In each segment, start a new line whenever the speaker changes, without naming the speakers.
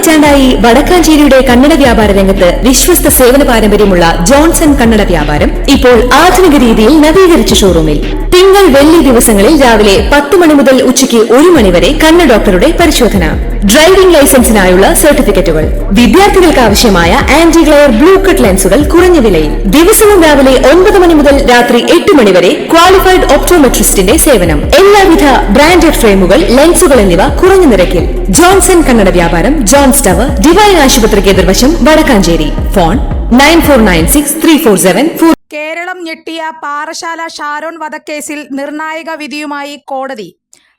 നൂറ്റാണ്ടായി വടക്കാഞ്ചേരിയുടെ കന്നഡ വ്യാപാര രംഗത്ത് വിശ്വസ്ത സേവന പാരമ്പര്യമുള്ള ജോൺസൺ കന്നഡ വ്യാപാരം ഇപ്പോൾ ആധുനിക രീതിയിൽ നവീകരിച്ച ഷോറൂമിൽ തിങ്കൾ വെള്ളി ദിവസങ്ങളിൽ രാവിലെ 10 മണി മുതൽ ഉച്ചയ്ക്ക് 1 മണി വരെ കണ്ണ് ഡോക്ടറുടെ പരിശോധന, ഡ്രൈവിംഗ് ലൈസൻസിനായുള്ള സർട്ടിഫിക്കറ്റുകൾ, വിദ്യാർത്ഥികൾക്ക് ആവശ്യമായ ആന്റി ഗ്ലെയർ ബ്ലൂ കട്ട് ലെൻസുകൾ കുറഞ്ഞ വിലയിൽ, ദിവസവും രാവിലെ 9 മണി മുതൽ രാത്രി 8 മണി വരെ ക്വാളിഫൈഡ് ഒപ്റ്റോമെട്രിസ്റ്റിന്റെ സേവനം, എല്ലാവിധ ബ്രാൻഡഡ് ഫ്രെയിമുകൾ, ലെൻസുകൾ എന്നിവ കുറഞ്ഞ നിരക്കിൽ. ജോൺസൺ കന്നഡ വ്യാപാരം, ജോൺസ് ടവർ, ഡിവൈൻ ആശുപത്രിക്ക് എതിർവശം, വടക്കാഞ്ചേരി. ഫോൺ 94963474.
കേരളം ഞെട്ടിയ പാറശാല ഷാരോൺ വധക്കേസിൽ നിർണായക വിധിയുമായി കോടതി.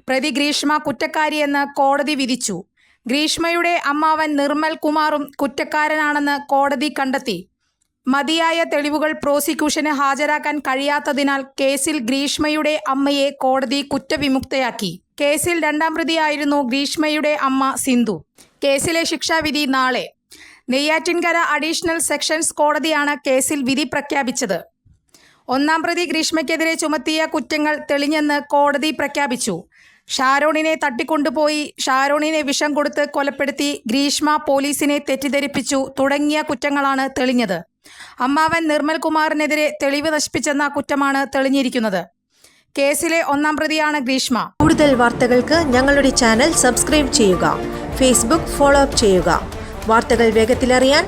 പ്രതി ഗ്രീഷ്മ കുറ്റക്കാരിയെന്ന് കോടതി വിധിച്ചു. ഗ്രീഷ്മയുടെ അമ്മാവൻ നിർമ്മൽ കുമാറും കുറ്റക്കാരനാണെന്ന് കോടതി കണ്ടെത്തി. മതിയായ തെളിവുകൾ പ്രോസിക്യൂഷന് ഹാജരാക്കാൻ കഴിയാത്തതിനാൽ കേസിൽ ഗ്രീഷ്മയുടെ അമ്മയെ കോടതി കുറ്റവിമുക്തയാക്കി. കേസിൽ 2ാം പ്രതിയായിരുന്നു ഗ്രീഷ്മയുടെ അമ്മ സിന്ധു. കേസിലെ ശിക്ഷാവിധി നാളെ. നെയ്യാറ്റിൻകര അഡീഷണൽ സെഷൻസ് കോടതിയാണ് കേസിൽ വിധി പ്രഖ്യാപിച്ചത്. 1ാം പ്രതി ഗ്രീഷ്മയ്ക്കെതിരെ ചുമത്തിയ കുറ്റങ്ങൾ തെളിഞ്ഞെന്ന് കോടതി പ്രഖ്യാപിച്ചു. ഷാരോണിനെ തട്ടിക്കൊണ്ടുപോയി, ഷാരോണിനെ വിഷം കൊടുത്ത് കൊലപ്പെടുത്തി, ഗ്രീഷ്മ പോലീസിനെ തെറ്റിദ്ധരിപ്പിച്ചു തുടങ്ങിയ കുറ്റങ്ങളാണ് തെളിഞ്ഞത്. അമ്മാവൻ നിർമ്മൽ കുമാറിനെതിരെ തെളിവ് നശിപ്പിച്ചെന്ന കുറ്റമാണ് തെളിഞ്ഞിരിക്കുന്നത്. കേസിലെ 1ാം പ്രതിയാണ് ഗ്രീഷ്മ.
കൂടുതൽ വാർത്തകൾക്ക് ഞങ്ങളുടെ ചാനൽ സബ്സ്ക്രൈബ് ചെയ്യുക. ഫേസ്ബുക്ക് ഫോളോ അപ്പ് ചെയ്യുക. വാർത്തകൾ വേഗത്തിലറിയാൻ